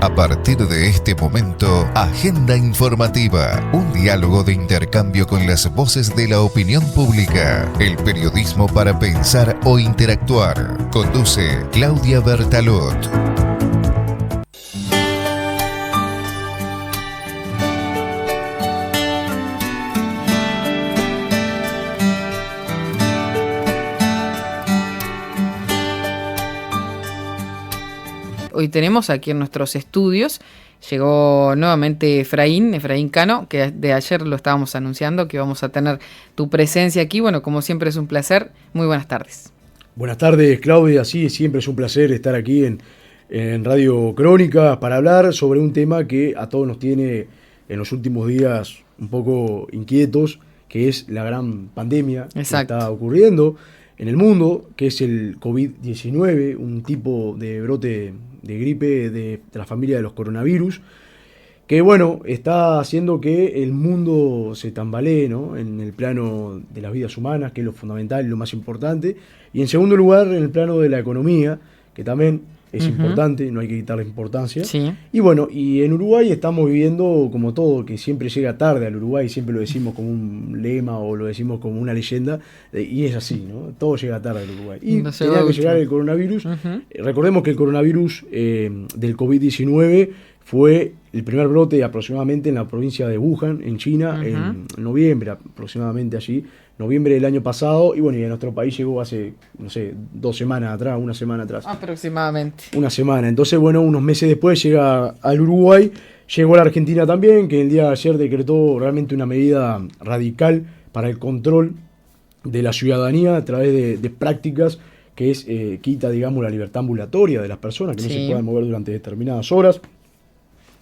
A partir de este momento, Agenda Informativa, un diálogo de intercambio con las voces de la opinión pública, el periodismo para pensar o interactuar. Conduce Claudia Bertalot. Hoy tenemos aquí en nuestros estudios, llegó nuevamente Efraín Cano, que de ayer lo estábamos anunciando, que vamos a tener tu presencia aquí. Bueno, como siempre es un placer. Muy buenas tardes. Buenas tardes, Claudia. Sí, siempre es un placer estar aquí en Radio Crónica para hablar sobre un tema que a todos nos tiene en los últimos días un poco inquietos, que es la gran pandemia que está ocurriendo en el mundo, que es el COVID-19, un tipo de brote de gripe de la familia de los coronavirus, que bueno, está haciendo que el mundo se tambalee, ¿no?, en el plano de las vidas humanas, que es lo fundamental y lo más importante, y en segundo lugar en el plano de la economía, que también es importante, no hay que quitarle importancia. Sí. Y bueno, y en Uruguay estamos viviendo como todo, que siempre llega tarde al Uruguay, siempre lo decimos como un lema o lo decimos como una leyenda, y es así, ¿no? Todo llega tarde al Uruguay. Y no tenía que llegar el coronavirus. Recordemos que el coronavirus del COVID-19 fue el primer brote aproximadamente en la provincia de Wuhan, en China, en noviembre aproximadamente allí, noviembre del año pasado, y bueno, y a nuestro país llegó hace, no sé, 2 semanas atrás, una semana atrás. Aproximadamente. Una semana. Entonces, bueno, unos meses después llega al Uruguay, llegó a la Argentina también, que el día de ayer decretó realmente una medida radical para el control de la ciudadanía a través de prácticas que es quita, digamos, la libertad ambulatoria de las personas, que no se puedan mover durante determinadas horas.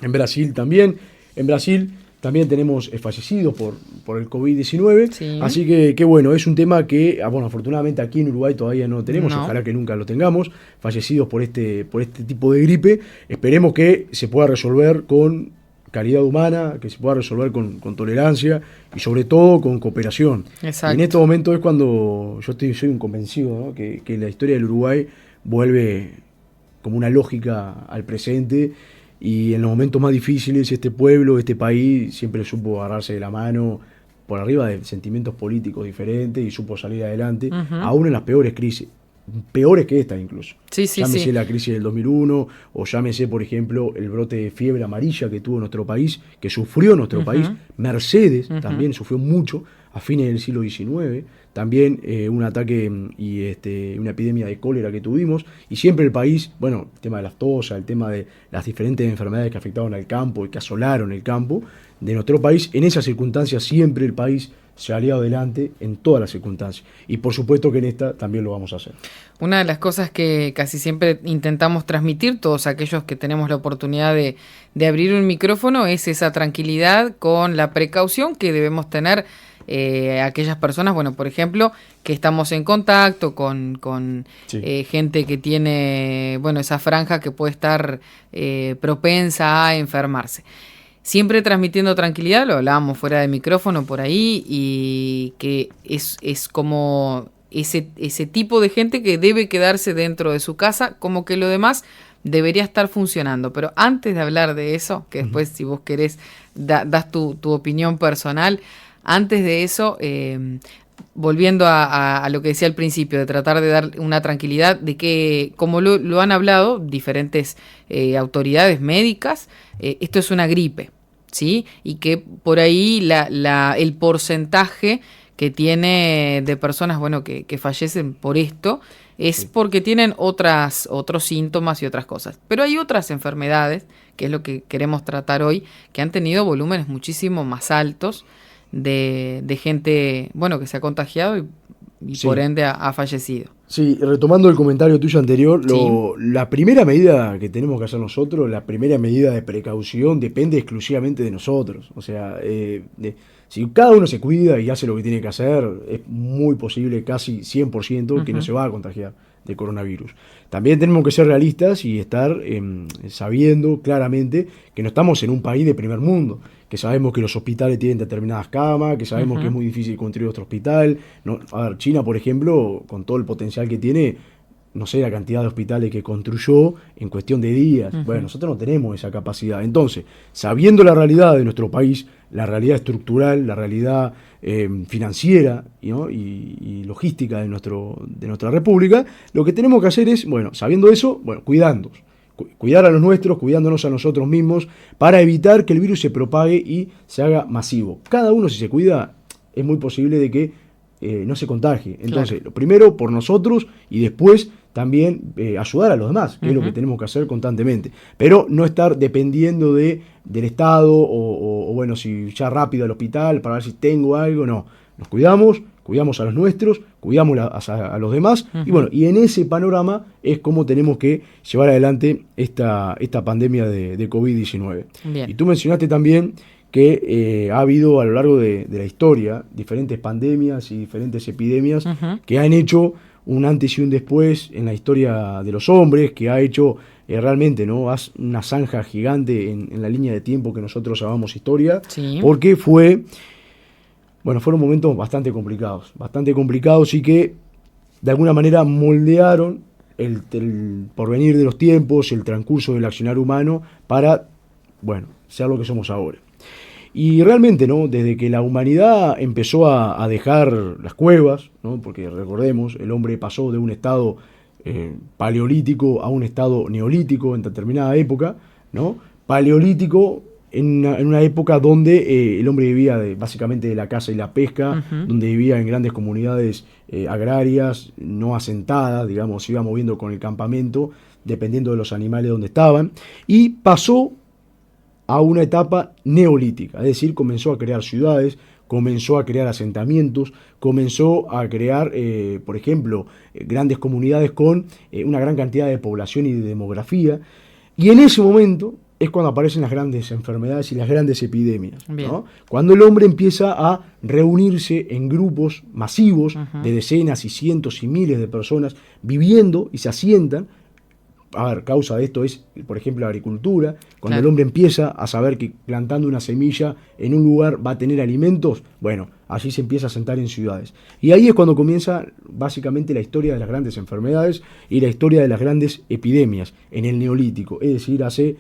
En Brasil también. En Brasil también tenemos fallecidos por el COVID-19. Sí. Así que bueno, es un tema que, bueno, afortunadamente aquí en Uruguay todavía no tenemos. No. Ojalá que nunca lo tengamos. Fallecidos por este tipo de gripe. Esperemos que se pueda resolver con calidad humana, que se pueda resolver con tolerancia y sobre todo con cooperación. Exacto. Y en este momento es cuando yo soy un convencido, ¿no?, que la historia del Uruguay vuelve como una lógica al presente. Y en los momentos más difíciles este pueblo, este país, siempre supo agarrarse de la mano por arriba de sentimientos políticos diferentes y supo salir adelante, aún en las peores crisis, peores que esta incluso. Llámese la crisis del 2001 o llámese, por ejemplo, el brote de fiebre amarilla que tuvo nuestro país, que sufrió nuestro país. Mercedes también sufrió mucho a fines del siglo XIX. También un ataque y una epidemia de cólera que tuvimos, y siempre el país, bueno, el tema de las tosas, el tema de las diferentes enfermedades que afectaban al campo y que asolaron el campo de nuestro país, en esas circunstancias siempre el país se ha aliado adelante en todas las circunstancias, y por supuesto que en esta también lo vamos a hacer. Una de las cosas que casi siempre intentamos transmitir todos aquellos que tenemos la oportunidad de abrir un micrófono es esa tranquilidad con la precaución que debemos tener aquellas personas, bueno, por ejemplo, que estamos en contacto con gente que tiene, bueno, esa franja que puede estar propensa a enfermarse. Siempre transmitiendo tranquilidad, lo hablábamos fuera de micrófono por ahí, y que es como ese tipo de gente que debe quedarse dentro de su casa, como que lo demás debería estar funcionando. Pero antes de hablar de eso, que después si vos querés das tu opinión personal. Antes de eso, volviendo a lo que decía al principio, de tratar de dar una tranquilidad, de que, como lo han hablado diferentes autoridades médicas, esto es una gripe, ¿sí? Y que por ahí el porcentaje que tiene de personas, bueno, que fallecen por esto es porque tienen otros síntomas y otras cosas. Pero hay otras enfermedades, que es lo que queremos tratar hoy, que han tenido volúmenes muchísimo más altos de gente, bueno, que se ha contagiado y por ende ha fallecido. Sí, retomando el comentario tuyo anterior, la primera medida que tenemos que hacer nosotros, la primera medida de precaución depende exclusivamente de nosotros. O sea, si cada uno se cuida y hace lo que tiene que hacer, es muy posible, casi 100%, que no se va a contagiar de coronavirus. También tenemos que ser realistas y estar sabiendo claramente que no estamos en un país de primer mundo, que sabemos que los hospitales tienen determinadas camas, que sabemos que es muy difícil construir otro hospital. No, a ver, China, por ejemplo, con todo el potencial que tiene, no sé la cantidad de hospitales que construyó en cuestión de días. Uh-huh. Bueno, nosotros no tenemos esa capacidad. Entonces, sabiendo la realidad de nuestro país, la realidad estructural, la realidad financiera, ¿no? y logística de nuestra república, lo que tenemos que hacer es, bueno, sabiendo eso, bueno, cuidándonos. Cuidar a los nuestros, cuidándonos a nosotros mismos, para evitar que el virus se propague y se haga masivo. Cada uno, si se cuida, es muy posible de que no se contagie. Entonces, claro, lo primero por nosotros y después también ayudar a los demás, que es lo que tenemos que hacer constantemente. Pero no estar dependiendo del Estado o bueno, si ya rápido al hospital para ver si tengo algo, no. Nos cuidamos a los nuestros, cuidamos a los demás, y bueno, y en ese panorama es como tenemos que llevar adelante esta pandemia de COVID-19. Bien. Y tú mencionaste también que ha habido a lo largo de la historia diferentes pandemias y diferentes epidemias que han hecho un antes y un después en la historia de los hombres, que ha hecho realmente, ¿no?, una zanja gigante en la línea de tiempo que nosotros llamamos historia, sí, porque fueron momentos bastante complicados y que de alguna manera moldearon el porvenir de los tiempos, el transcurso del accionar humano para, bueno, ser lo que somos ahora. Y realmente, ¿no?, desde que la humanidad empezó a dejar las cuevas, ¿no?, porque recordemos, el hombre pasó de un estado paleolítico a un estado neolítico en determinada época, ¿no? Paleolítico en una época donde el hombre vivía básicamente de la caza y la pesca, donde vivía en grandes comunidades agrarias, no asentadas, digamos, se iba moviendo con el campamento, dependiendo de los animales donde estaban, y pasó a una etapa neolítica, es decir, comenzó a crear ciudades, comenzó a crear asentamientos, comenzó a crear, por ejemplo, grandes comunidades con una gran cantidad de población y de demografía, y en ese momento es cuando aparecen las grandes enfermedades y las grandes epidemias, ¿no? Cuando el hombre empieza a reunirse en grupos masivos de decenas y cientos y miles de personas viviendo y se asientan. A ver, causa de esto es, por ejemplo, la agricultura. Cuando el hombre empieza a saber que plantando una semilla en un lugar va a tener alimentos, bueno, allí se empieza a asentar en ciudades. Y ahí es cuando comienza básicamente la historia de las grandes enfermedades y la historia de las grandes epidemias en el Neolítico, es decir, hace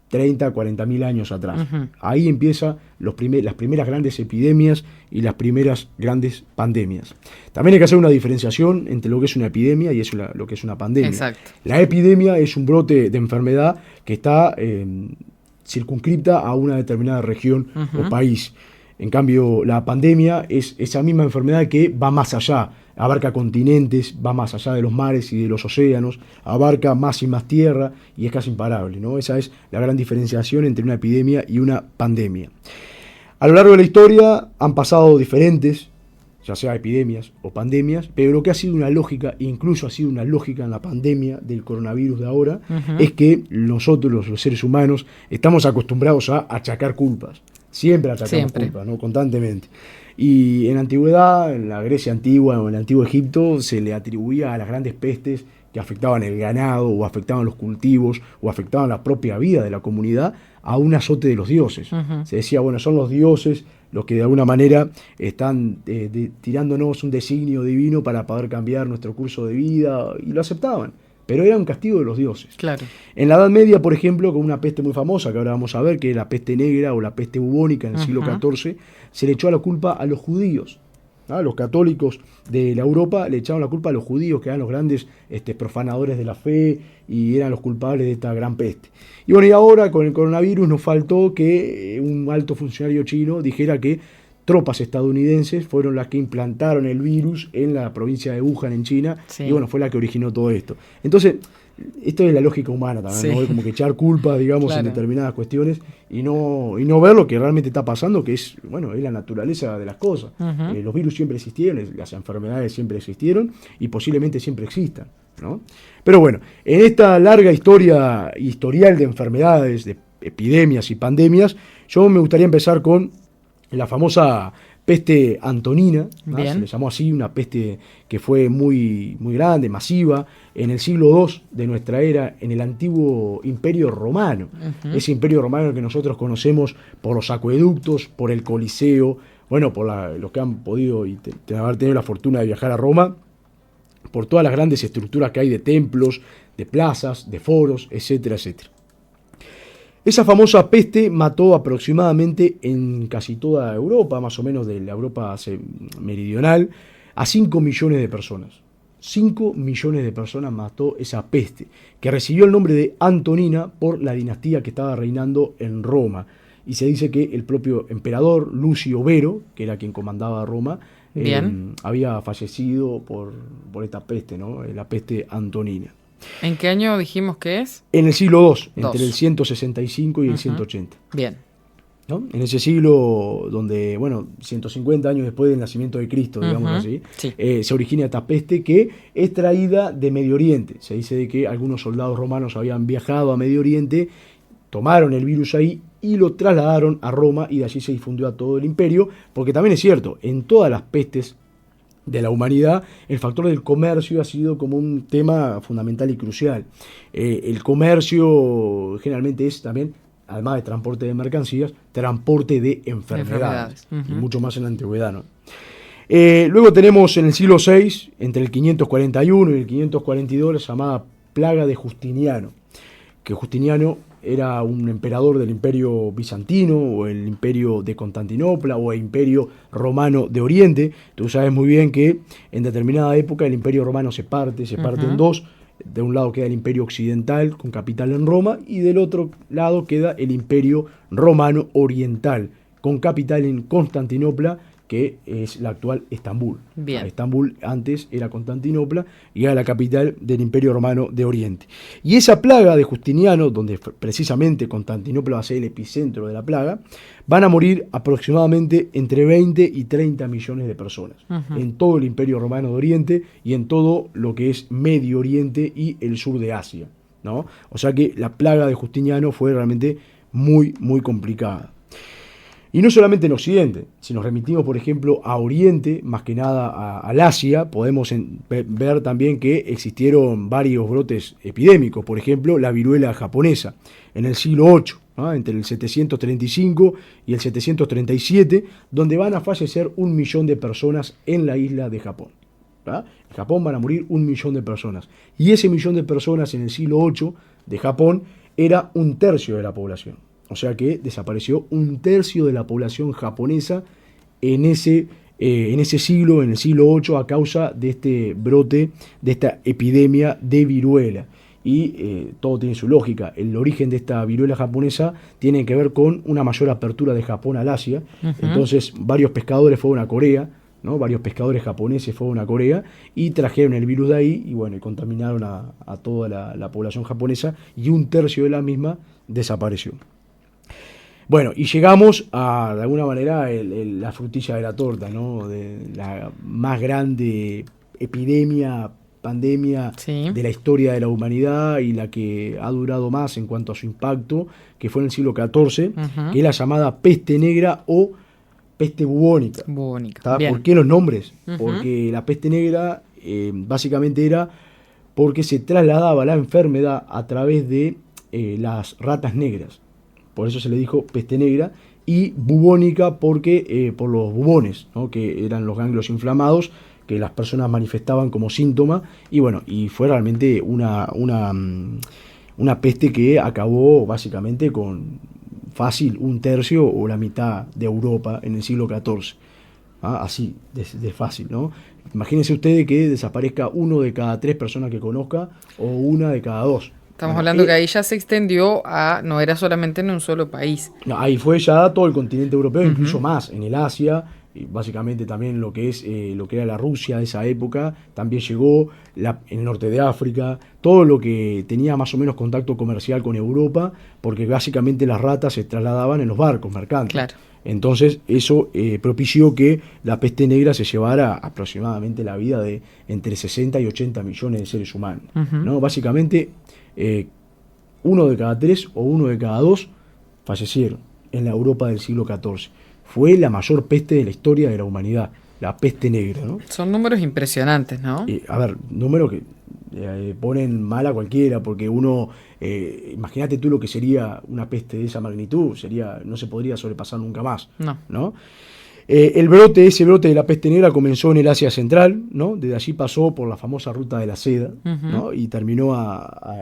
30, 40 mil años atrás. Ahí empiezan las primeras grandes epidemias y las primeras grandes pandemias. También hay que hacer una diferenciación entre lo que es una epidemia y lo que es una pandemia. Exacto. La epidemia es un brote de enfermedad que está circunscripta a una determinada región o país. En cambio, la pandemia es esa misma enfermedad que va más allá, abarca continentes, va más allá de los mares y de los océanos, abarca más y más tierra y es casi imparable, ¿no? Esa es la gran diferenciación entre una epidemia y una pandemia. A lo largo de la historia han pasado diferentes, ya sea epidemias o pandemias, pero lo que ha sido una lógica, incluso ha sido una lógica en la pandemia del coronavirus de ahora, es que nosotros, los seres humanos, estamos acostumbrados a achacar culpas. Siempre atacamos culpas, ¿no?, constantemente. Y en la antigüedad, en la Grecia antigua o en el antiguo Egipto, se le atribuía a las grandes pestes que afectaban el ganado o afectaban los cultivos o afectaban la propia vida de la comunidad a un azote de los dioses. Se decía, bueno, son los dioses los que de alguna manera están tirándonos un designio divino para poder cambiar nuestro curso de vida, y lo aceptaban. Pero era un castigo de los dioses. Claro. En la Edad Media, por ejemplo, con una peste muy famosa, que ahora vamos a ver, que es la peste negra o la peste bubónica en el siglo XIV, se le echó la culpa a los judíos. Los católicos de la Europa le echaron la culpa a los judíos, que eran los grandes profanadores de la fe y eran los culpables de esta gran peste. Y bueno, y ahora con el coronavirus nos faltó que un alto funcionario chino dijera que tropas estadounidenses fueron las que implantaron el virus en la provincia de Wuhan, en China, y bueno, fue la que originó todo esto. Entonces, esto es la lógica humana también, ¿no? Como que echar culpas, digamos, en determinadas cuestiones y no ver lo que realmente está pasando, que es, bueno, es la naturaleza de las cosas. Los virus siempre existieron, las enfermedades siempre existieron y posiblemente siempre existan, ¿no? Pero bueno, en esta larga historial de enfermedades, de epidemias y pandemias, yo me gustaría empezar con la famosa peste antonina, se le llamó así, una peste que fue muy, muy grande, masiva, en el siglo II de nuestra era, en el antiguo Imperio Romano. Ese Imperio Romano que nosotros conocemos por los acueductos, por el Coliseo, bueno, por los que han podido haber tenido la fortuna de viajar a Roma, por todas las grandes estructuras que hay de templos, de plazas, de foros, etcétera, etcétera. Esa famosa peste mató aproximadamente en casi toda Europa, más o menos de la Europa meridional, a 5 millones de personas. 5 millones de personas mató esa peste, que recibió el nombre de Antonina por la dinastía que estaba reinando en Roma. Y se dice que el propio emperador Lucio Vero, que era quien comandaba Roma, había fallecido por esta peste, ¿no? La peste antonina. ¿En qué año dijimos que es? En el siglo II, entre el 165 y el 180. Bien. ¿No? En ese siglo donde, 150 años después del nacimiento de Cristo, digamos así, sí. Se origina esta peste que es traída de Medio Oriente. Se dice de que algunos soldados romanos habían viajado a Medio Oriente, tomaron el virus ahí y lo trasladaron a Roma y de allí se difundió a todo el imperio, porque también es cierto, en todas las pestes de la humanidad, el factor del comercio ha sido como un tema fundamental y crucial. El comercio generalmente es también, además de transporte de mercancías, transporte de enfermedades. Y mucho más en la antigüedad, ¿no? Luego tenemos en el siglo VI, entre el 541 y el 542, la llamada plaga de Justiniano, que Justiniano era un emperador del imperio bizantino o el imperio de Constantinopla o el imperio romano de Oriente. Tú sabes muy bien que en determinada época el imperio romano se parte en dos. De un lado queda el imperio occidental con capital en Roma y del otro lado queda el imperio romano oriental con capital en Constantinopla, que es la actual Estambul. Bien. Estambul antes era Constantinopla y era la capital del Imperio Romano de Oriente. Y esa plaga de Justiniano, donde precisamente Constantinopla va a ser el epicentro de la plaga, van a morir aproximadamente entre 20 y 30 millones de personas en todo el Imperio Romano de Oriente y en todo lo que es Medio Oriente y el sur de Asia, ¿no? O sea que la plaga de Justiniano fue realmente muy, muy complicada. Y no solamente en Occidente, si nos remitimos, por ejemplo, a Oriente, más que nada al Asia, podemos ver también que existieron varios brotes epidémicos, por ejemplo, la viruela japonesa, en el siglo VIII, ¿no? Entre el 735 y el 737, donde van a fallecer 1 millón de personas en la isla de Japón. ¿Va? En Japón van a morir 1 millón de personas. Y ese millón de personas en el siglo VIII de Japón era 1/3 de la población. O sea que desapareció 1/3 de la población japonesa en ese siglo, en el siglo VIII, a causa de este brote, de esta epidemia de viruela. Y todo tiene su lógica. El origen de esta viruela japonesa tiene que ver con una mayor apertura de Japón al Asia. Entonces varios pescadores fueron a Corea, ¿no? Varios pescadores japoneses fueron a Corea y trajeron el virus de ahí y contaminaron a toda la población japonesa y 1/3 de la misma desapareció. Bueno, y llegamos a, de alguna manera, la frutilla de la torta, ¿no? De la más grande epidemia, pandemia de la historia de la humanidad y la que ha durado más en cuanto a su impacto, que fue en el siglo XIV, que es la llamada peste negra o peste bubónica. ¿Por qué los nombres? Porque la peste negra básicamente era porque se trasladaba la enfermedad a través de las ratas negras. Por eso se le dijo peste negra, y bubónica porque por los bubones, ¿no? Que eran los ganglios inflamados que las personas manifestaban como síntoma, y fue realmente una peste que acabó básicamente con fácil 1/3 o la mitad de Europa en el siglo XIV. Así de fácil, ¿no? Imagínense ustedes que desaparezca 1 de cada 3 personas que conozca o 1 de cada 2. Estamos hablando que ahí ya se extendió no era solamente en un solo país. No, ahí fue ya todo el continente europeo, incluso más, en el Asia, y básicamente también lo que era la Rusia de esa época, también llegó en el norte de África, todo lo que tenía más o menos contacto comercial con Europa, porque básicamente las ratas se trasladaban en los barcos mercantes. Claro. Entonces eso propició que la peste negra se llevara aproximadamente la vida de entre 60 y 80 millones de seres humanos, ¿no? Básicamente 1 de cada 3 o 1 de cada 2 fallecieron en la Europa del siglo XIV. Fue la mayor peste de la historia de la humanidad, la peste negra, ¿no? Son números impresionantes, ¿no? Números que ponen mal a cualquiera, porque uno, imagínate tú lo que sería una peste de esa magnitud, no se podría sobrepasar nunca más, ¿no? Ese brote de la peste negra comenzó en el Asia Central, ¿no? Desde allí pasó por la famosa ruta de la seda, ¿no? Y terminó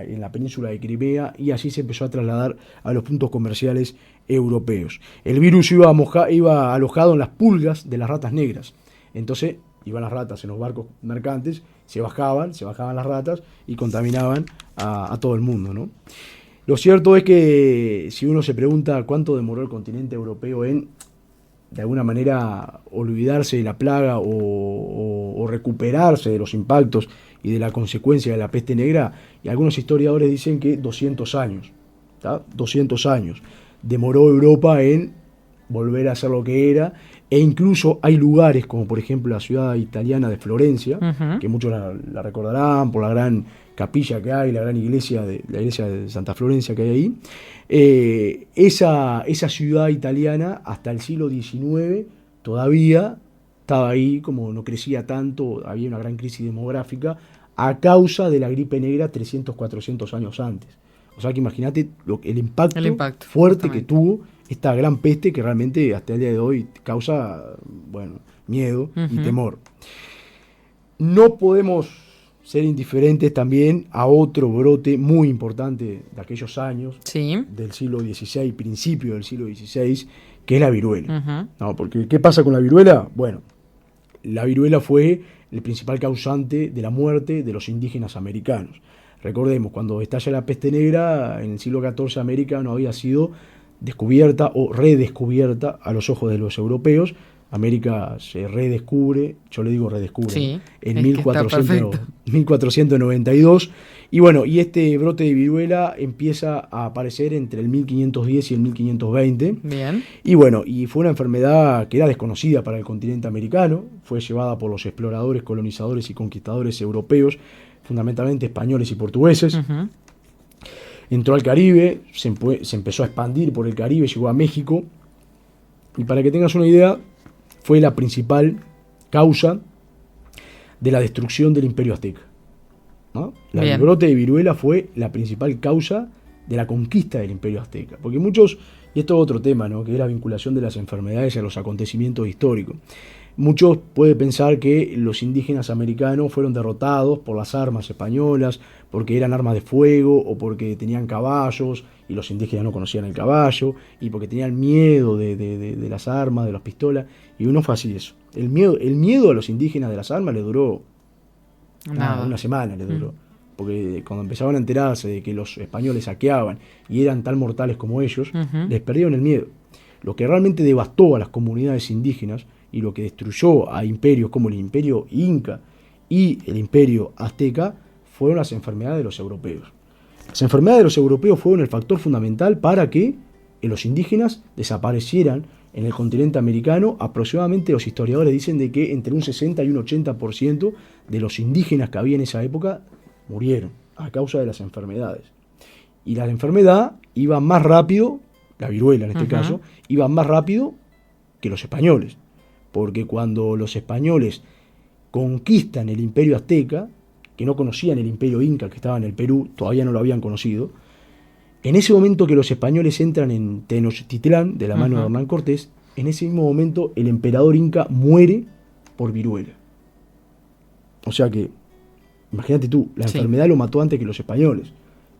en la península de Crimea, y allí se empezó a trasladar a los puntos comerciales europeos. El virus iba alojado en las pulgas de las ratas negras. Entonces iban las ratas en los barcos mercantes, se bajaban las ratas y contaminaban a todo el mundo, ¿no? Lo cierto es que si uno se pregunta cuánto demoró el continente europeo en, de alguna manera, olvidarse de la plaga o recuperarse de los impactos y de la consecuencia de la peste negra, y algunos historiadores dicen que 200 años, ¿tá? 200 años demoró Europa en volver a ser lo que era, e incluso hay lugares como por ejemplo la ciudad italiana de Florencia, que muchos la recordarán por la gran capilla que hay, la gran iglesia de Santa Florencia que hay ahí. Esa ciudad italiana hasta el siglo XIX todavía estaba ahí, como no crecía tanto, había una gran crisis demográfica a causa de la gripe negra 300, 400 años antes. O sea que imagínate el impacto fuerte que tuvo esta gran peste, que realmente hasta el día de hoy causa, bueno, miedo y temor. No podemos ser indiferentes también a otro brote muy importante de aquellos años, del siglo XVI, principio del siglo XVI, que es la viruela. No, porque ¿qué pasa con la viruela? Bueno, la viruela fue el principal causante de la muerte de los indígenas americanos. Recordemos, cuando estalla la peste negra, en el siglo XIV América no había sido descubierta o redescubierta a los ojos de los europeos. América se redescubre, yo le digo redescubre, en 1492. Y bueno, y este brote de viruela empieza a aparecer entre el 1510 y el 1520. Bien. Y bueno, y fue una enfermedad que era desconocida para el continente americano, fue llevada por los exploradores, colonizadores y conquistadores europeos, fundamentalmente españoles y portugueses. Entró al Caribe, se empezó a expandir por el Caribe, llegó a México, y para que tengas una idea, fue la principal causa de la destrucción del Imperio Azteca, ¿no? El brote de viruela fue la principal causa de la conquista del Imperio Azteca, porque muchos, y esto es otro tema, ¿no?, que es la vinculación de las enfermedades a los acontecimientos históricos. Muchos pueden pensar que los indígenas americanos fueron derrotados por las armas españolas, porque eran armas de fuego o porque tenían caballos y los indígenas no conocían el caballo, y porque tenían miedo de las armas, de las pistolas, y no fue así eso. El miedo a los indígenas de las armas les duró una semana, les duró. Porque cuando empezaban a enterarse de que los españoles saqueaban y eran tan mortales como ellos, les perdieron el miedo. Lo que realmente devastó a las comunidades indígenas y lo que destruyó a imperios como el imperio inca y el imperio azteca fueron las enfermedades de los europeos. Las enfermedades de los europeos fueron el factor fundamental para que los indígenas desaparecieran en el continente americano. Aproximadamente los historiadores dicen de que entre un 60 y un 80% de los indígenas que había en esa época murieron a causa de las enfermedades. Y la enfermedad iba más rápido, la viruela en este caso, iba más rápido que los españoles. Porque cuando los españoles conquistan el imperio azteca, que no conocían el imperio inca que estaba en el Perú, todavía no lo habían conocido, en ese momento que los españoles entran en Tenochtitlán, de la mano de Hernán Cortés, en ese mismo momento el emperador inca muere por viruela. O sea que, imagínate tú, la enfermedad lo mató antes que los españoles.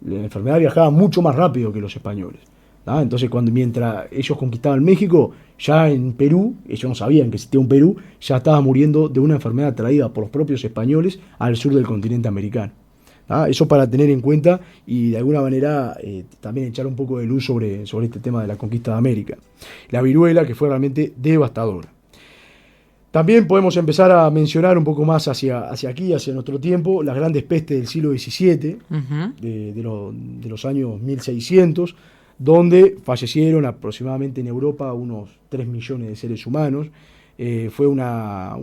La enfermedad viajaba mucho más rápido que los españoles. ¿Ah? Entonces, mientras ellos conquistaban México, ya en Perú, ellos no sabían que existía un Perú, ya estaba muriendo de una enfermedad traída por los propios españoles al sur del continente americano. ¿Ah? Eso para tener en cuenta y de alguna manera también echar un poco de luz sobre este tema de la conquista de América. La viruela, que fue realmente devastadora. También podemos empezar a mencionar un poco más hacia aquí, hacia nuestro tiempo, las grandes pestes del siglo XVII, de los años 1600, donde fallecieron aproximadamente en Europa unos 3 millones de seres humanos. Fue una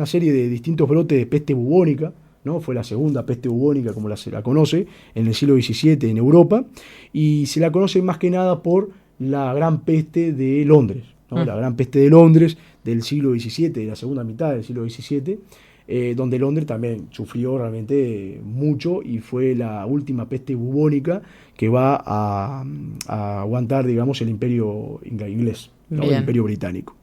serie de distintos brotes de peste bubónica, ¿no? Fue la segunda peste bubónica, como se la conoce, en el siglo XVII en Europa, y se la conoce más que nada por la gran peste de Londres, ¿no? La gran peste de Londres del siglo XVII, de la segunda mitad del siglo XVII, donde Londres también sufrió realmente mucho y fue la última peste bubónica que va a aguantar, digamos, el imperio inglés, ¿no? El imperio británico.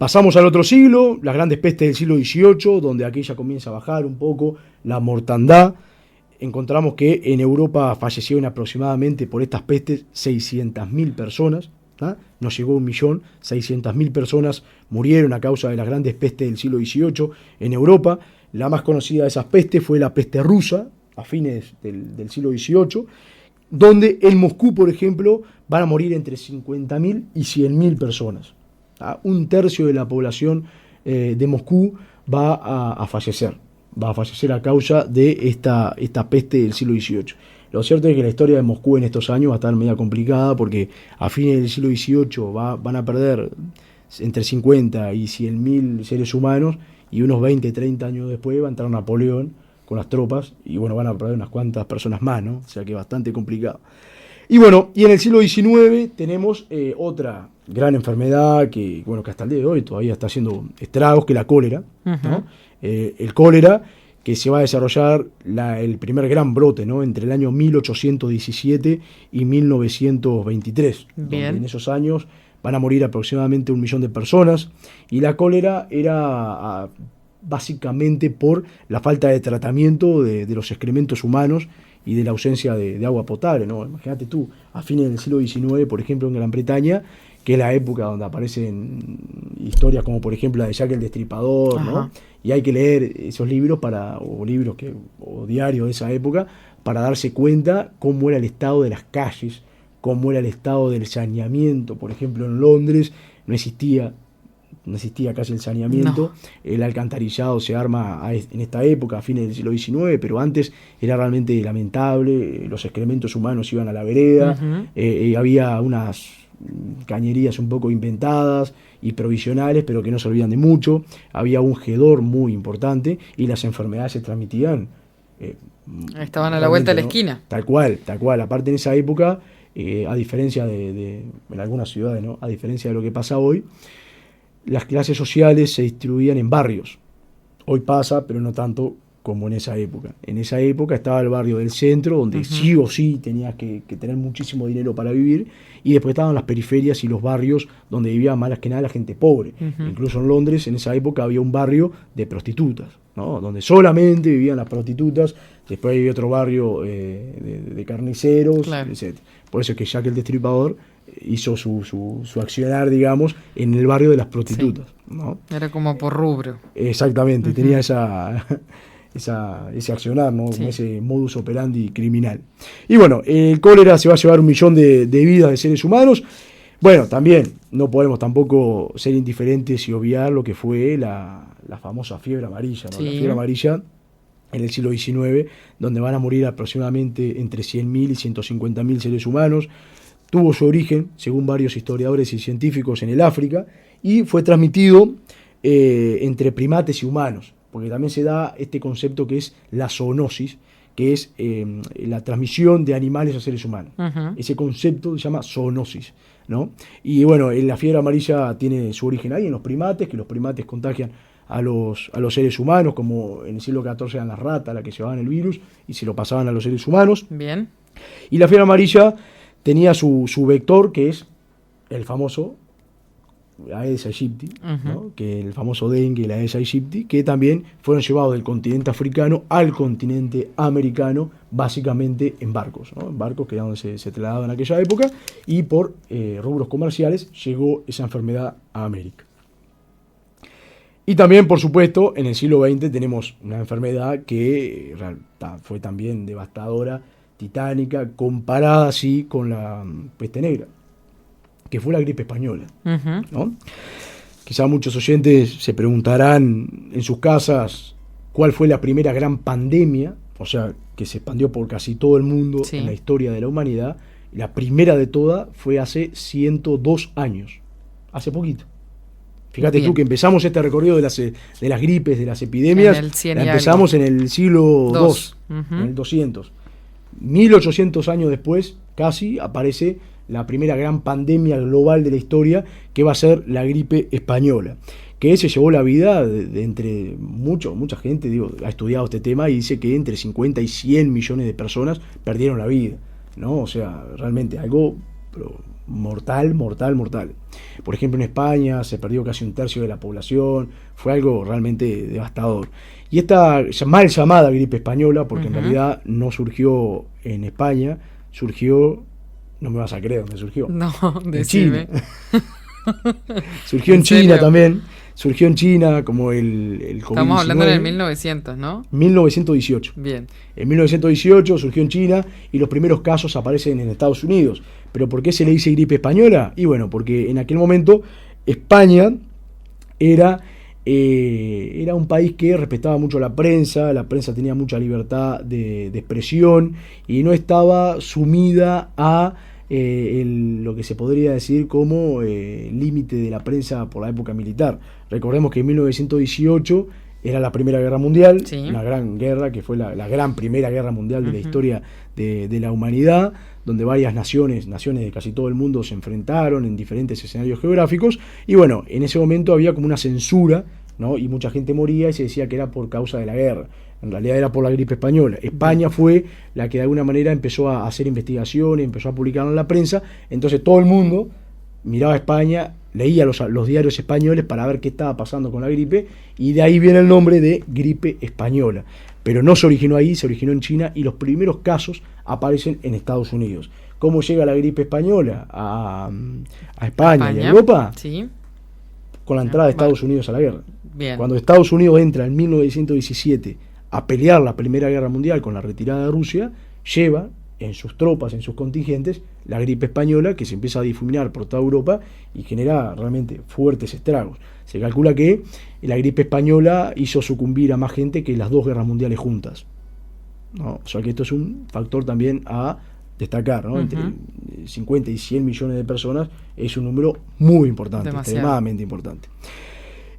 Pasamos al otro siglo, las grandes pestes del siglo XVIII, donde aquí ya comienza a bajar un poco la mortandad. Encontramos que en Europa fallecieron aproximadamente por estas pestes 600.000 personas, ¿ah? No llegó a 1.000.000, 600.000 personas murieron a causa de las grandes pestes del siglo XVIII en Europa. La más conocida de esas pestes fue la peste rusa, a fines del siglo XVIII, donde en Moscú, por ejemplo, van a morir entre 50.000 y 100.000 personas. Un tercio de la población de Moscú va a fallecer a causa de esta peste del siglo XVIII. Lo cierto es que la historia de Moscú en estos años va a estar media complicada porque a fines del siglo XVIII van a perder entre 50 y 100.000 seres humanos y unos 20, 30 años después va a entrar Napoleón con las tropas y bueno, van a perder unas cuantas personas más, ¿no? O sea que es bastante complicado. Y bueno, y en el siglo XIX tenemos otra gran enfermedad que hasta el día de hoy todavía está haciendo estragos, que es la cólera, ¿no? El cólera, que se va a desarrollar el primer gran brote, ¿no? Entre el año 1817 y 1923. Bien. Donde en esos años van a morir aproximadamente 1.000.000 de personas. Y la cólera era básicamente por la falta de tratamiento de los excrementos humanos y de la ausencia de agua potable, ¿no? Imagínate tú, a fines del siglo XIX, por ejemplo, en Gran Bretaña, que es la época donde aparecen historias como, por ejemplo, la de Jack el Destripador, ¿no? Y hay que leer esos libros o diarios de esa época para darse cuenta cómo era el estado de las calles, cómo era el estado del saneamiento. Por ejemplo, en Londres no existía casi el saneamiento. No. El alcantarillado se arma en esta época, a fines del siglo XIX, pero antes era realmente lamentable. Los excrementos humanos iban a la vereda, había unas cañerías un poco inventadas y provisionales, pero que no servían de mucho. Había un hedor muy importante y las enfermedades se transmitían. Estaban a la vuelta de la esquina. Tal cual. Aparte en esa época, a diferencia en algunas ciudades, ¿no? A diferencia de lo que pasa hoy, las clases sociales se distribuían en barrios. Hoy pasa, pero no tanto como en esa época. En esa época estaba el barrio del centro, donde sí o sí tenías que tener muchísimo dinero para vivir, y después estaban las periferias y los barrios donde vivía más que nada la gente pobre. Incluso en Londres, en esa época, había un barrio de prostitutas, ¿no? Donde solamente vivían las prostitutas. Después había otro barrio de carniceros, claro, etc. Por eso es que Jack el Destripador hizo su accionar, digamos, en el barrio de las prostitutas, sí, ¿no? Era como por rubro. Exactamente, tenía ese accionar, ¿no? Sí. Ese modus operandi criminal. Y bueno, el cólera se va a llevar 1.000.000 de vidas de seres humanos. Bueno, también no podemos tampoco ser indiferentes y obviar lo que fue la famosa fiebre amarilla, ¿no? Sí. La fiebre amarilla en el siglo XIX, donde van a morir aproximadamente entre 100.000 y 150.000 seres humanos. Tuvo su origen, según varios historiadores y científicos, en el África, y fue transmitido entre primates y humanos, porque también se da este concepto que es la zoonosis, que es la transmisión de animales a seres humanos. Ese concepto se llama zoonosis, ¿no? Y bueno, la fiebre amarilla tiene su origen ahí en los primates, que los primates contagian a los seres humanos, como en el siglo XIV eran las ratas las que llevaban el virus y se lo pasaban a los seres humanos. Bien. Y la fiebre amarilla tenía su vector, que es el famoso Aedes aegypti, ¿no? Que el famoso dengue, el Aedes aegypti, que también fueron llevados del continente africano al continente americano, básicamente en barcos, ¿no? En barcos, que era donde se trasladaba en aquella época, y por rubros comerciales llegó esa enfermedad a América. Y también, por supuesto, en el siglo XX tenemos una enfermedad que fue también devastadora, titánica, comparada así con la peste negra, que fue la gripe española, ¿no? Quizá muchos oyentes se preguntarán en sus casas cuál fue la primera gran pandemia, o sea, que se expandió por casi todo el mundo, sí, en la historia de la humanidad. La primera de todas fue hace 102 años, hace poquito. Fíjate bien, tú que empezamos este recorrido de las gripes, de las epidemias, empezamos en el siglo II, en el 200. 1800 años después, casi, aparece la primera gran pandemia global de la historia, que va a ser la gripe española, que se llevó la vida de entre mucha gente, ha estudiado este tema y dice que entre 50 y 100 millones de personas perdieron la vida, ¿no? O sea, realmente algo mortal, mortal, mortal. Por ejemplo, en España se perdió casi un tercio de la población, fue algo realmente devastador. Y esta mal llamada gripe española, porque en realidad no surgió en España, surgió, no me vas a creer dónde surgió. No, en China. Surgió ¿En en China serio? también. Surgió en China como el COVID-19. Estamos hablando del 1900, ¿no? 1918. Bien. En 1918 surgió en China y los primeros casos aparecen en Estados Unidos. ¿Pero por qué se le dice gripe española? Y bueno, porque en aquel momento España era un país que respetaba mucho la prensa tenía mucha libertad de expresión y no estaba sumida a lo que se podría decir como límite de la prensa por la época militar. Recordemos que en 1918 era la Primera Guerra Mundial, Sí. una gran guerra que fue la gran Primera Guerra Mundial de la historia de la humanidad, donde varias naciones de casi todo el mundo se enfrentaron en diferentes escenarios geográficos, y bueno, en ese momento había como una censura, ¿no? Y mucha gente moría y se decía que era por causa de la guerra. En realidad era por la gripe española. España fue la que de alguna manera empezó a hacer investigaciones, empezó a publicarlo en la prensa, entonces todo el mundo miraba a España, leía los diarios españoles para ver qué estaba pasando con la gripe, y de ahí viene el nombre de gripe española. Pero no se originó ahí, se originó en China, y los primeros casos aparecen en Estados Unidos. ¿Cómo llega la gripe española a España y a Europa? Sí. Con la entrada de Estados Unidos a la guerra. Bien. Cuando Estados Unidos entra en 1917 a pelear la Primera Guerra Mundial con la retirada de Rusia, lleva en sus tropas, en sus contingentes, la gripe española, que se empieza a difuminar por toda Europa y genera realmente fuertes estragos. Se calcula que la gripe española hizo sucumbir a más gente que las dos guerras mundiales juntas, ¿no? O sea que esto es un factor también a destacar, ¿no? Entre 50 y 100 millones de personas es un número muy importante, extremadamente importante.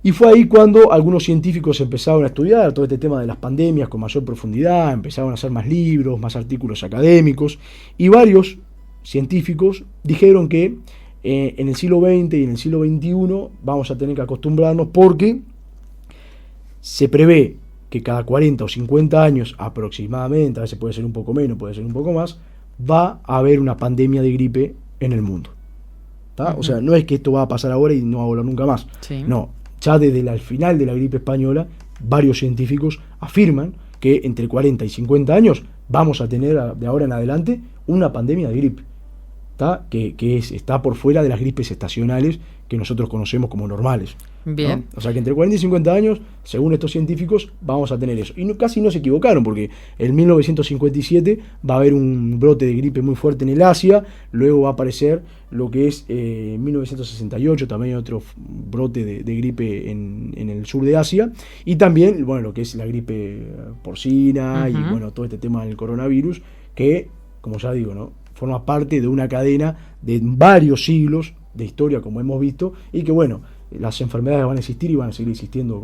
Y fue ahí cuando algunos científicos empezaron a estudiar todo este tema de las pandemias con mayor profundidad, empezaron a hacer más libros, más artículos académicos, y varios científicos dijeron que en el siglo XX y en el siglo XXI vamos a tener que acostumbrarnos, porque se prevé que cada 40 o 50 años aproximadamente, a veces puede ser un poco menos, puede ser un poco más, va a haber una pandemia de gripe en el mundo. O sea, no es que esto va a pasar ahora y no va a volver nunca más. Sí. No, ya desde el final de la gripe española, varios científicos afirman que entre 40 y 50 años vamos a tener de ahora en adelante una pandemia de gripe, que está por fuera de las gripes estacionales que nosotros conocemos como normales. Bien. ¿No? O sea que entre 40 y 50 años, según estos científicos, vamos a tener eso. Y casi no se equivocaron, porque en 1957 va a haber un brote de gripe muy fuerte en el Asia, luego va a aparecer lo que es 1968, también otro brote de gripe en el sur de Asia, y también, bueno, lo que es la gripe porcina y bueno, todo este tema del coronavirus, que, como ya digo, ¿no?, forma parte de una cadena de varios siglos de historia, como hemos visto, y que, bueno, las enfermedades van a existir y van a seguir existiendo,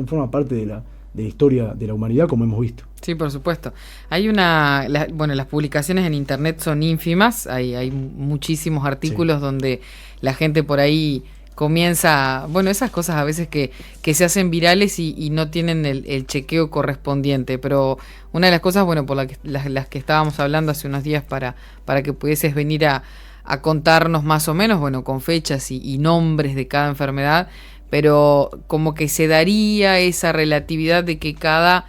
forman parte de la historia de la humanidad, como hemos visto. Sí, por supuesto. Hay las publicaciones en internet son ínfimas, hay muchísimos artículos donde la gente por ahí comienza, bueno, esas cosas a veces que se hacen virales y no tienen el chequeo correspondiente, pero una de las cosas, bueno, por las que estábamos hablando hace unos días para que pudieses venir a contarnos más o menos, bueno, con fechas y nombres de cada enfermedad, pero como que se daría esa relatividad de que cada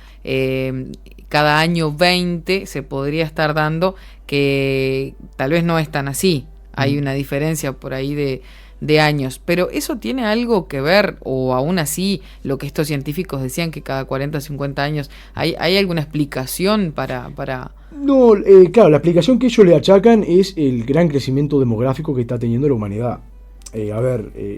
año 20 se podría estar dando, que tal vez no es tan así, hay una diferencia por ahí de años, pero ¿eso tiene algo que ver, o aún así lo que estos científicos decían que cada 40 o 50 años, ¿hay alguna explicación para...? No, claro, la explicación que ellos le achacan es el gran crecimiento demográfico que está teniendo la humanidad.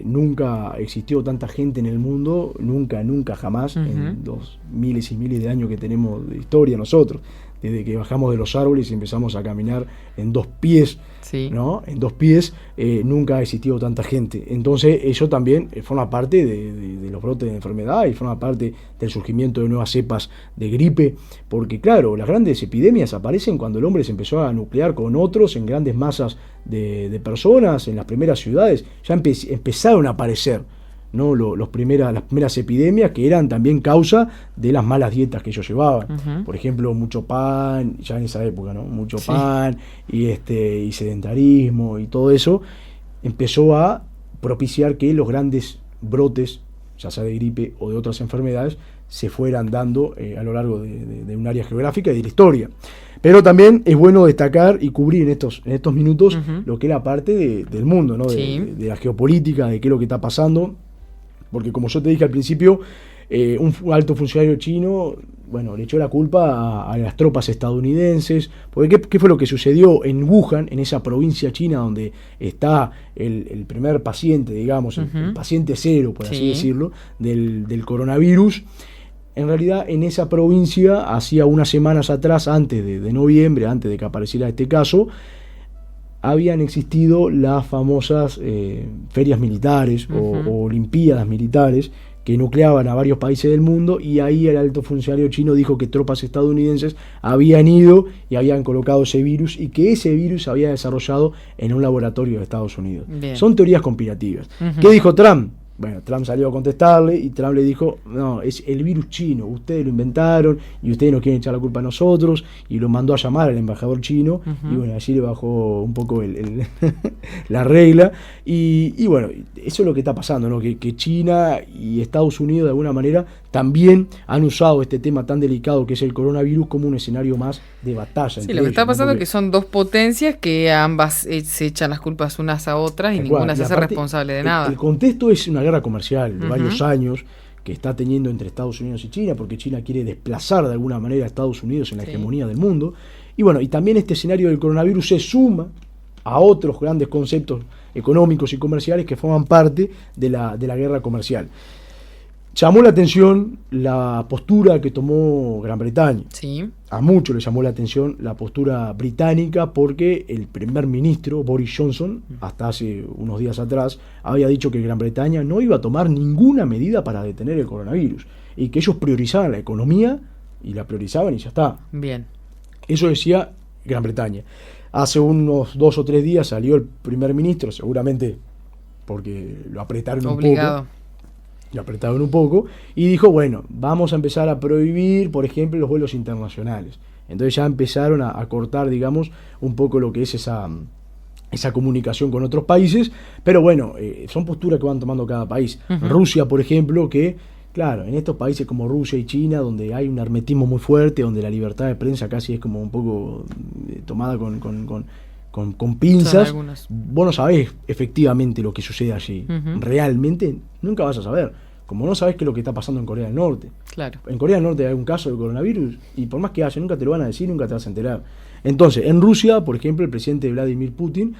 Nunca existió tanta gente en el mundo, nunca, jamás, en los miles y miles de años que tenemos de historia nosotros, desde que bajamos de los árboles y empezamos a caminar en dos pies, ¿no? En dos pies, nunca ha existido tanta gente. Entonces eso también forma parte de los brotes de enfermedad y forma parte del surgimiento de nuevas cepas de gripe, porque claro, las grandes epidemias aparecen cuando el hombre se empezó a nuclear con otros en grandes masas de personas, en las primeras ciudades, ya empezaron a aparecer, ¿no? Las primeras epidemias que eran también causa de las malas dietas que ellos llevaban. Por ejemplo, mucho pan, ya en esa época, ¿no? Mucho pan y sedentarismo y todo eso empezó a propiciar que los grandes brotes, ya sea de gripe o de otras enfermedades, se fueran dando a lo largo de un área geográfica y de la historia. Pero también es bueno destacar y cubrir en estos minutos lo que es la parte del mundo, ¿no? De la geopolítica, de qué es lo que está pasando. Porque como yo te dije al principio, un alto funcionario chino, bueno, le echó la culpa a las tropas estadounidenses. Porque ¿qué fue lo que sucedió en Wuhan, en esa provincia china donde está el primer paciente, digamos, el paciente cero, por así decirlo, del coronavirus? En realidad, en esa provincia, hacía unas semanas atrás, antes de noviembre, antes de que apareciera este caso, habían existido las famosas ferias militares o olimpiadas militares que nucleaban a varios países del mundo, y ahí el alto funcionario chino dijo que tropas estadounidenses habían ido y habían colocado ese virus, y que ese virus se había desarrollado en un laboratorio de Estados Unidos. Bien. Son teorías conspirativas. ¿Qué dijo Trump? Bueno, Trump salió a contestarle y Trump le dijo, no, es el virus chino, ustedes lo inventaron y ustedes nos quieren echar la culpa a nosotros, y lo mandó a llamar al embajador chino, y bueno, allí le bajó un poco la regla, y bueno, eso es lo que está pasando, ¿no? Que China y Estados Unidos de alguna manera también han usado este tema tan delicado que es el coronavirus como un escenario más de batalla. Sí, lo que está pasando es que son dos potencias que ambas se echan las culpas unas a otras y ninguna se hace responsable de nada. El contexto es una guerra comercial de varios años que está teniendo entre Estados Unidos y China, porque China quiere desplazar de alguna manera a Estados Unidos en la hegemonía del mundo. Y bueno, y también este escenario del coronavirus se suma a otros grandes conceptos económicos y comerciales que forman parte de la guerra comercial. Llamó la atención la postura que tomó Gran Bretaña. Sí. A muchos le llamó la atención la postura británica, porque el primer ministro, Boris Johnson, hasta hace unos días atrás, había dicho que Gran Bretaña no iba a tomar ninguna medida para detener el coronavirus, y que ellos priorizaban la economía, y la priorizaban y ya está. Bien. Eso decía Gran Bretaña. Hace unos 2 o 3 días salió el primer ministro, seguramente porque lo apretaron obligado. Lo apretaron un poco, y dijo, bueno, vamos a empezar a prohibir, por ejemplo, los vuelos internacionales. Entonces ya empezaron a cortar, digamos, un poco lo que es esa comunicación con otros países, pero bueno, son posturas que van tomando cada país. Rusia, por ejemplo, que, claro, en estos países como Rusia y China, donde hay un hermetismo muy fuerte, donde la libertad de prensa casi es como un poco tomada con pinzas, vos no sabés efectivamente lo que sucede allí. Realmente nunca vas a saber. Como no sabés qué es lo que está pasando en Corea del Norte. Claro. En Corea del Norte hay un caso de coronavirus, y por más que haya, nunca te lo van a decir, nunca te vas a enterar. Entonces, en Rusia, por ejemplo, el presidente Vladimir Putin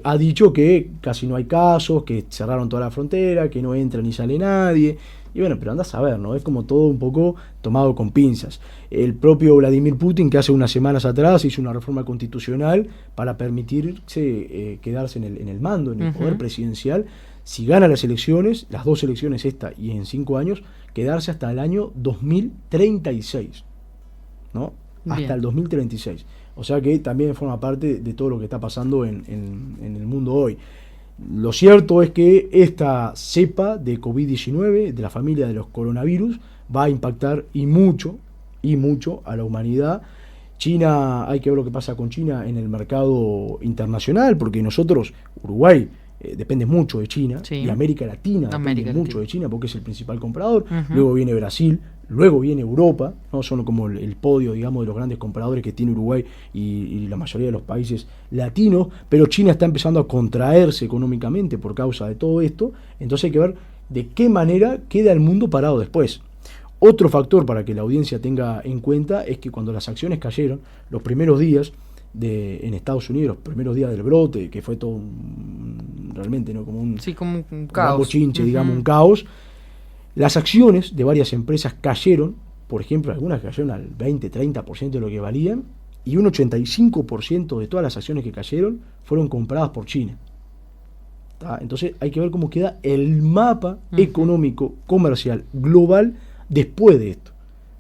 ha dicho que casi no hay casos, que cerraron toda la frontera, que no entra ni sale nadie. Y bueno, pero andás a ver, ¿no? Es como todo un poco tomado con pinzas. El propio Vladimir Putin, que hace unas semanas atrás hizo una reforma constitucional para permitirse quedarse en el mando, en el poder presidencial, si gana las elecciones, las 2 elecciones esta y en 5 años, quedarse hasta el año 2036, ¿no? Bien. Hasta el 2036. O sea que también forma parte de todo lo que está pasando en el mundo hoy. Lo cierto es que esta cepa de COVID-19, de la familia de los coronavirus, va a impactar y mucho a la humanidad. China, hay que ver lo que pasa con China en el mercado internacional, porque nosotros, Uruguay, depende mucho de China, y América Latina depende mucho de China, porque es el principal comprador. Luego viene Brasil, luego viene Europa, ¿no? Son como el podio, digamos, de los grandes compradores que tiene Uruguay y la mayoría de los países latinos, pero China está empezando a contraerse económicamente por causa de todo esto. Entonces hay que ver de qué manera queda el mundo parado después. Otro factor para que la audiencia tenga en cuenta es que cuando las acciones cayeron, los primeros días en Estados Unidos, los primeros días del brote, que fue todo realmente, ¿no? Como un caos, bochinche, digamos, un caos, las acciones de varias empresas cayeron, por ejemplo, algunas cayeron al 20-30% de lo que valían, y un 85% de todas las acciones que cayeron fueron compradas por China. ¿Tá? Entonces hay que ver cómo queda el mapa económico, comercial, global después de esto,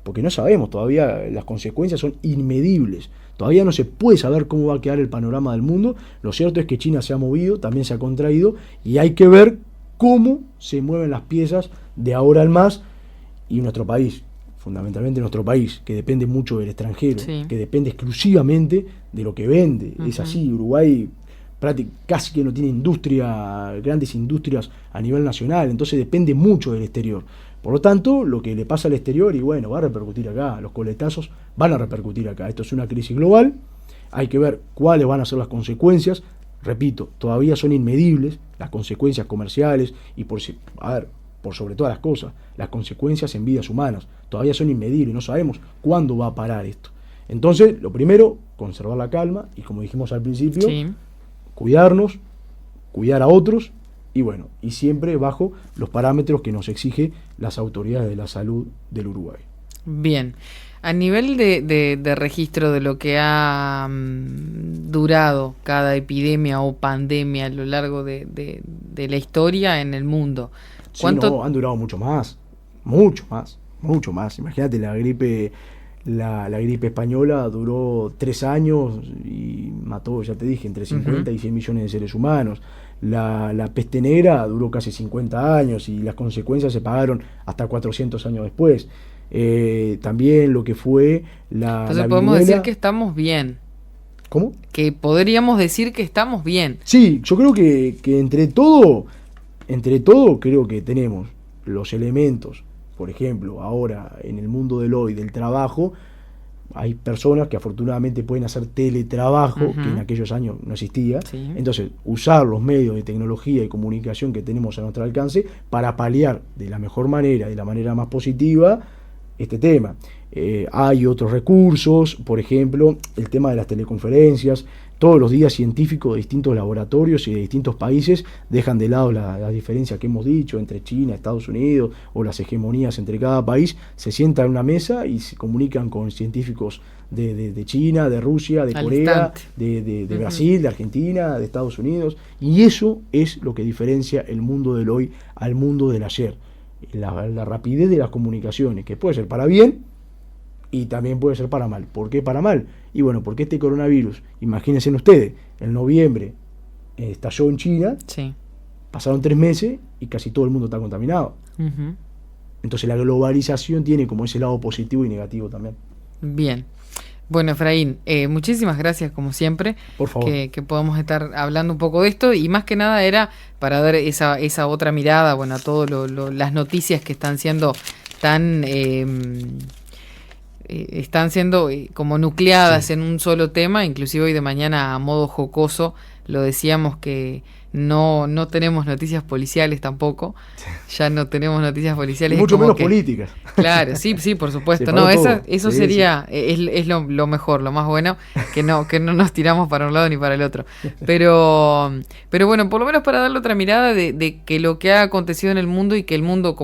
porque no sabemos todavía, las consecuencias son inmedibles. Todavía no se puede saber cómo va a quedar el panorama del mundo. Lo cierto es que China se ha movido, también se ha contraído, y hay que ver cómo se mueven las piezas de ahora al más, y nuestro país, fundamentalmente nuestro país, que depende mucho del extranjero, sí, que depende exclusivamente de lo que vende. Es así, Uruguay casi que no tiene grandes industrias a nivel nacional, entonces depende mucho del exterior. Por lo tanto, lo que le pasa al exterior, y bueno, va a repercutir acá, los coletazos van a repercutir acá. Esto es una crisis global, hay que ver cuáles van a ser las consecuencias. Repito, todavía son inmedibles las consecuencias comerciales y por sobre todas las cosas, las consecuencias en vidas humanas. Todavía son inmedibles, no sabemos cuándo va a parar esto. Entonces, lo primero, conservar la calma y, como dijimos al principio, sí, cuidarnos, cuidar a otros y bueno, y siempre bajo los parámetros que nos exige las autoridades de la salud del Uruguay. Bien. A nivel de registro de lo que ha durado cada epidemia o pandemia a lo largo de la historia en el mundo, ¿cuánto? Sí, no, han durado mucho más. Imagínate, la gripe española duró 3 años y mató, ya te dije, entre 50 y 100 millones de seres humanos. La peste negra duró casi 50 años y las consecuencias se pagaron hasta 400 años después. También lo que fue Entonces podemos decir que estamos bien. ¿Cómo? Que podríamos decir que estamos bien. Sí, yo creo que entre todo creo que tenemos los elementos. Por ejemplo, ahora en el mundo del trabajo, hay personas que afortunadamente pueden hacer teletrabajo, que en aquellos años no existía. Sí. Entonces, usar los medios de tecnología y comunicación que tenemos a nuestro alcance para paliar de la mejor manera, de la manera más positiva, este tema. Hay otros recursos, por ejemplo, el tema de las teleconferencias. Todos los días científicos de distintos laboratorios y de distintos países dejan de lado la diferencia que hemos dicho entre China, Estados Unidos o las hegemonías entre cada país, se sientan en una mesa y se comunican con científicos de China, de Rusia, de Corea, de Brasil, de Argentina, de Estados Unidos, y eso es lo que diferencia el mundo del hoy al mundo del ayer. La rapidez de las comunicaciones, que puede ser para bien y también puede ser para mal. ¿Por qué para mal? Y bueno, porque este coronavirus, imagínense ustedes, en noviembre estalló en China, sí, pasaron 3 meses y casi todo el mundo está contaminado. Entonces la globalización tiene como ese lado positivo y negativo también. Bien. Bueno, Efraín, muchísimas gracias como siempre. Por favor. Que podamos estar hablando un poco de esto y más que nada era para dar esa otra mirada, bueno, a todas las noticias que están siendo como nucleadas, sí, en un solo tema. Inclusive hoy de mañana, a modo jocoso, lo decíamos que no tenemos noticias policiales tampoco. Ya no tenemos noticias policiales. Y mucho menos políticas. Claro, sí, por supuesto. No, eso sí, sería, sí, es lo mejor, lo más bueno, que no nos tiramos para un lado ni para el otro. Pero bueno, por lo menos para darle otra mirada de que lo que ha acontecido en el mundo y que el mundo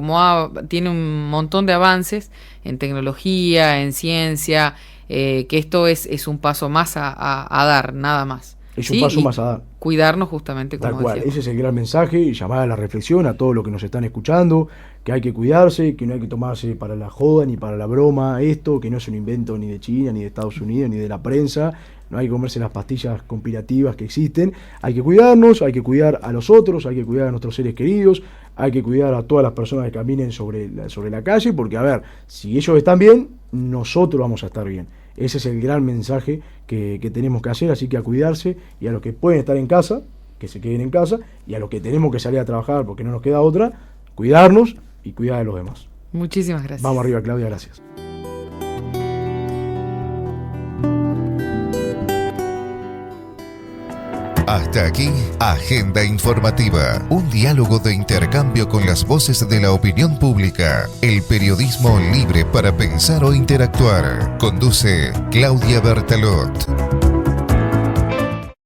tiene un montón de avances en tecnología, en ciencia, que esto es un paso más a dar, nada más. Es un paso más a dar. Cuidarnos justamente, como tal cual. Ese es el gran mensaje y llamar a la reflexión a todos los que nos están escuchando, que hay que cuidarse, que no hay que tomarse para la joda ni para la broma esto, que no es un invento ni de China, ni de Estados Unidos, ni de la prensa. No hay que comerse las pastillas conspirativas que existen. Hay que cuidarnos, hay que cuidar a los otros, hay que cuidar a nuestros seres queridos, hay que cuidar a todas las personas que caminen sobre la calle, porque a ver, si ellos están bien, nosotros vamos a estar bien. Ese es el gran mensaje que tenemos que hacer, así que a cuidarse, y a los que pueden estar en casa, que se queden en casa, y a los que tenemos que salir a trabajar porque no nos queda otra, cuidarnos y cuidar a los demás. Muchísimas gracias. Vamos arriba, Claudia, gracias. Hasta aquí, Agenda Informativa, un diálogo de intercambio con las voces de la opinión pública, el periodismo libre para pensar o interactuar. Conduce Claudia Bertalot.